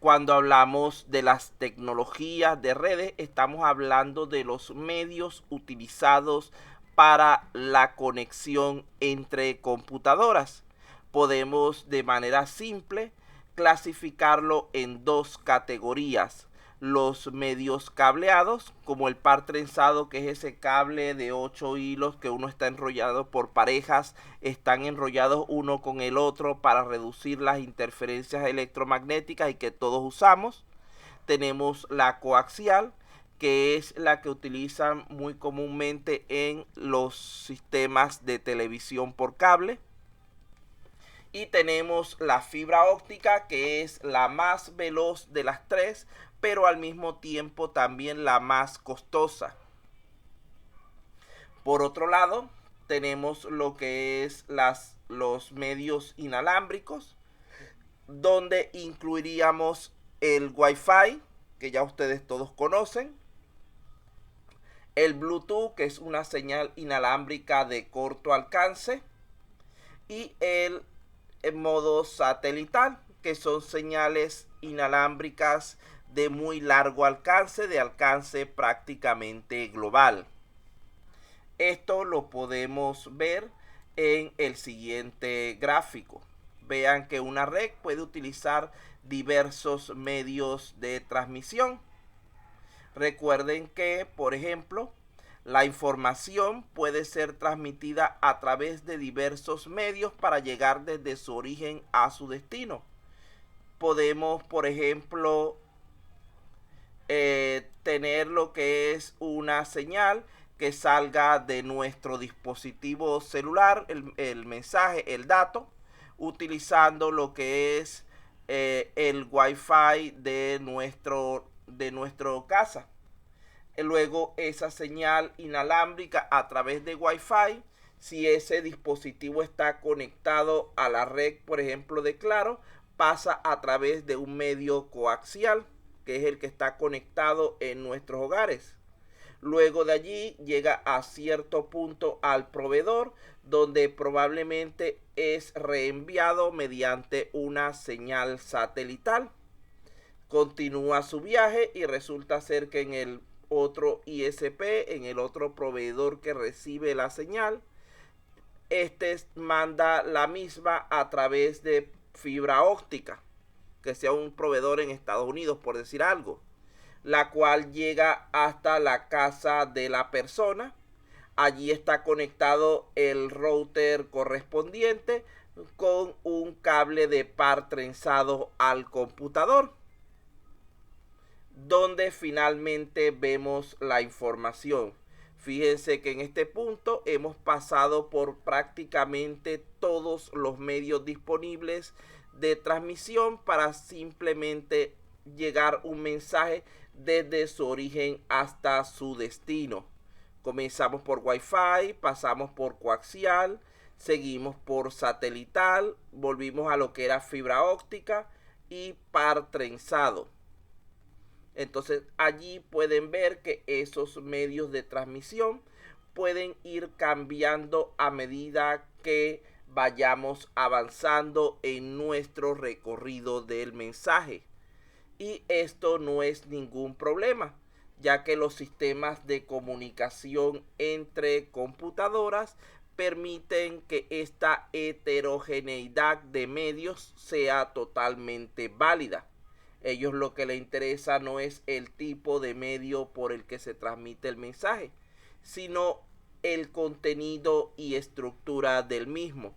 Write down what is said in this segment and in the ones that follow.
Cuando hablamos de las tecnologías de redes, estamos hablando de los medios utilizados para la conexión entre computadoras. Podemos de manera simple clasificarlo en dos categorías: los medios cableados, como el par trenzado, que es ese cable de 8 hilos que uno está enrollado por parejas, están enrollados uno con el otro para reducir las interferencias electromagnéticas y que todos usamos. Tenemos la coaxial, que es la que utilizan muy comúnmente en los sistemas de televisión por cable. Y tenemos la fibra óptica, que es la más veloz de las tres, pero al mismo tiempo también la más costosa. Por otro lado, tenemos lo que es los medios inalámbricos, donde incluiríamos el Wi-Fi, que ya ustedes todos conocen, el Bluetooth, que es una señal inalámbrica de corto alcance, y el modo satelital, que son señales inalámbricas de muy largo alcance, de alcance prácticamente global. Esto lo podemos ver en el siguiente gráfico. Vean que una red puede utilizar diversos medios de transmisión. Recuerden que, por ejemplo, la información puede ser transmitida a través de diversos medios para llegar desde su origen a su destino. Podemos, por ejemplo, tener lo que es una señal que salga de nuestro dispositivo celular, el mensaje, el dato, utilizando lo que es el Wi-Fi de nuestro casa. Luego esa señal inalámbrica a través de Wi-Fi, si ese dispositivo está conectado a la red, por ejemplo, de Claro, pasa a través de un medio coaxial, que es el que está conectado en nuestros hogares. Luego de allí llega a cierto punto al proveedor, donde probablemente es reenviado mediante una señal satelital. Continúa su viaje y resulta ser que en el otro ISP, en el otro proveedor que recibe la señal, este manda la misma a través de fibra óptica, que sea un proveedor en Estados Unidos, por decir algo, la cual llega hasta la casa de la persona. Allí está conectado el router correspondiente con un cable de par trenzado al computador, donde finalmente vemos la información. Fíjense que en este punto hemos pasado por prácticamente todos los medios disponibles de transmisión para simplemente llegar un mensaje desde su origen hasta su destino. Comenzamos por Wi-Fi, pasamos por coaxial, seguimos por satelital, volvimos a lo que era fibra óptica y par trenzado. Entonces allí pueden ver que esos medios de transmisión pueden ir cambiando a medida que vayamos avanzando en nuestro recorrido del mensaje. Y esto no es ningún problema, ya que los sistemas de comunicación entre computadoras permiten que esta heterogeneidad de medios sea totalmente válida. Ellos lo que les interesa no es el tipo de medio por el que se transmite el mensaje, sino el contenido y estructura del mismo.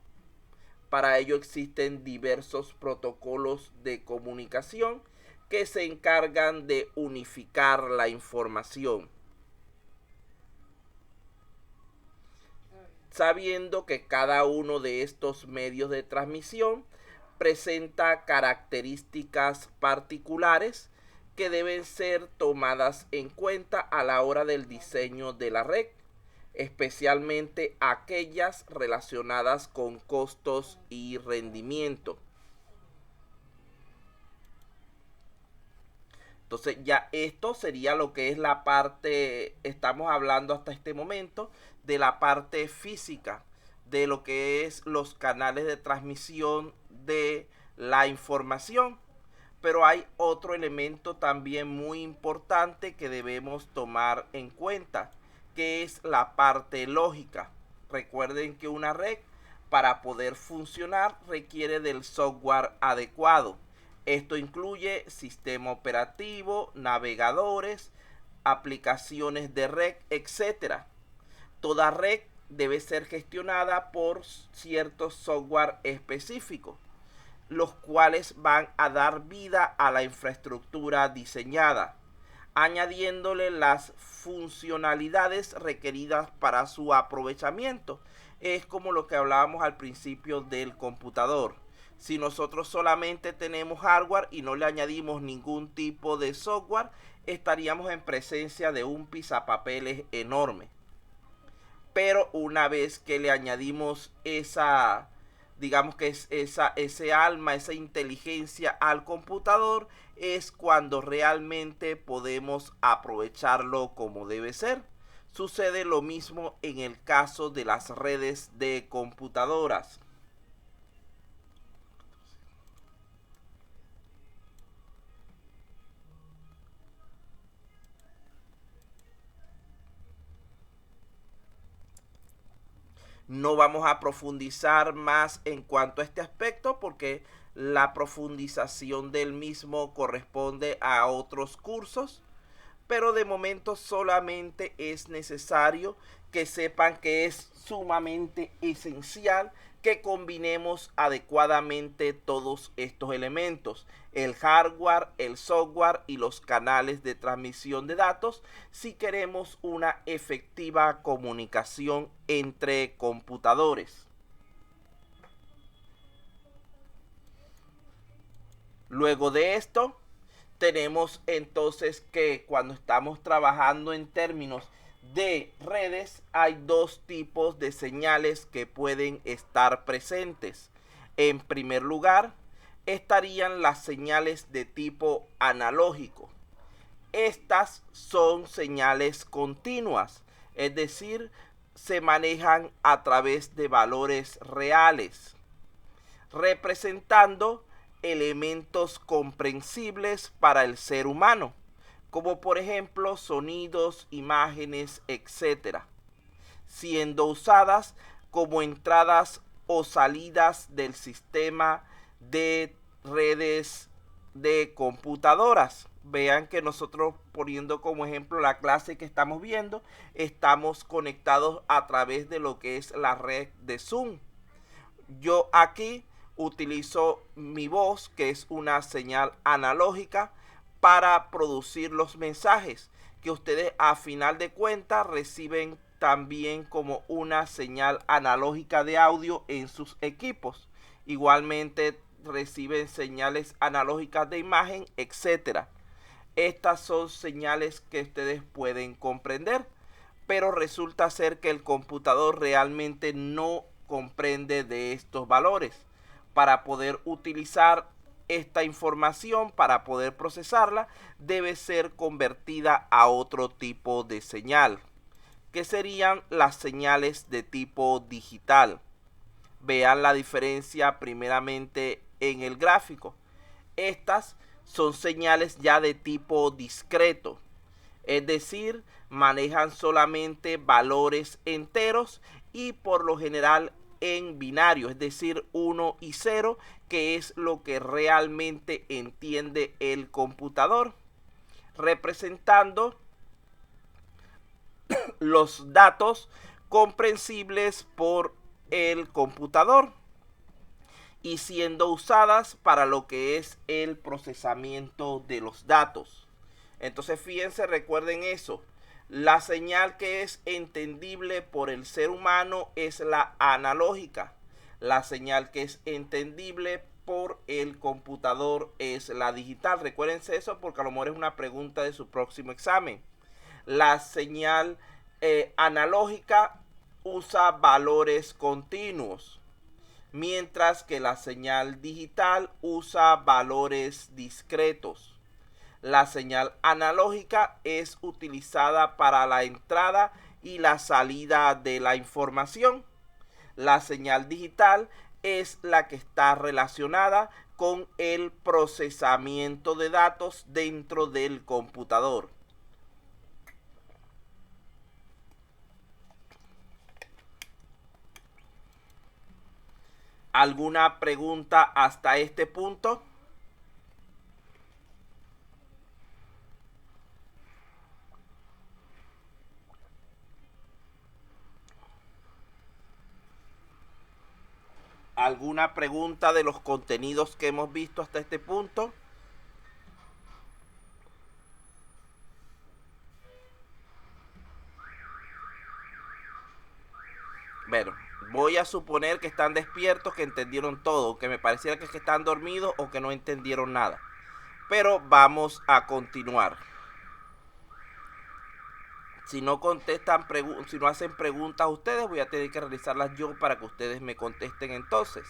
Para ello existen diversos protocolos de comunicación que se encargan de unificar la información. Sabiendo que cada uno de estos medios de transmisión presenta características particulares que deben ser tomadas en cuenta a la hora del diseño de la red, especialmente aquellas relacionadas con costos y rendimiento. Entonces ya esto sería lo que es la parte, estamos hablando hasta este momento de la parte física, de lo que es los canales de transmisión de la información. Pero hay otro elemento también muy importante que debemos tomar en cuenta, que es la parte lógica. Recuerden que una red, para poder funcionar, requiere del software adecuado. Esto incluye sistema operativo, navegadores, aplicaciones de red, etc. Toda red debe ser gestionada por ciertos software específicos, los cuales van a dar vida a la infraestructura diseñada, añadiéndole las funcionalidades requeridas para su aprovechamiento. Es como lo que hablábamos al principio del computador. Si nosotros solamente tenemos hardware y no le añadimos ningún tipo de software, estaríamos en presencia de un pisapapeles enorme. Pero una vez que le añadimos digamos que es ese alma, esa inteligencia al computador, es cuando realmente podemos aprovecharlo como debe ser. Sucede lo mismo en el caso de las redes de computadoras. No vamos a profundizar más en cuanto a este aspecto porque la profundización del mismo corresponde a otros cursos, pero de momento solamente es necesario que sepan que es sumamente esencial que combinemos adecuadamente todos estos elementos, el hardware, el software y los canales de transmisión de datos, si queremos una efectiva comunicación entre computadores. Luego de esto, tenemos entonces que cuando estamos trabajando en términos de redes, hay dos tipos de señales que pueden estar presentes. En primer lugar, estarían las señales de tipo analógico. Estas son señales continuas, es decir, se manejan a través de valores reales, representando elementos comprensibles para el ser humano, como por ejemplo sonidos, imágenes, etc., siendo usadas como entradas o salidas del sistema de redes de computadoras. Vean que nosotros, poniendo como ejemplo la clase que estamos viendo, estamos conectados a través de lo que es la red de Zoom. Yo aquí utilizo mi voz, que es una señal analógica, para producir los mensajes que ustedes a final de cuentas reciben también como una señal analógica de audio en sus equipos. Igualmente reciben señales analógicas de imagen, etc. Estas son señales que ustedes pueden comprender, pero resulta ser que el computador realmente no comprende de estos valores. Para poder utilizar esta información, para poder procesarla, debe ser convertida a otro tipo de señal, que serían las señales de tipo digital. Vean la diferencia primeramente en el gráfico. Estas son señales ya de tipo discreto, es decir, manejan solamente valores enteros y por lo general en binario, es decir, 1 y 0, que es lo que realmente entiende el computador, representando los datos comprensibles por el computador y siendo usadas para lo que es el procesamiento de los datos. Entonces fíjense, recuerden eso. La señal que es entendible por el ser humano es la analógica. La señal que es entendible por el computador es la digital. Recuérdense eso porque a lo mejor es una pregunta de su próximo examen. La señal analógica usa valores continuos, mientras que la señal digital usa valores discretos. La señal analógica es utilizada para la entrada y la salida de la información. La señal digital es la que está relacionada con el procesamiento de datos dentro del computador. ¿Alguna pregunta hasta este punto? ¿Alguna pregunta de los contenidos que hemos visto hasta este punto? Bueno, voy a suponer que están despiertos, que entendieron todo, que me pareciera que están dormidos o que no entendieron nada. Pero vamos a continuar. Si no contestan, si no hacen preguntas ustedes, voy a tener que realizarlas yo para que ustedes me contesten entonces.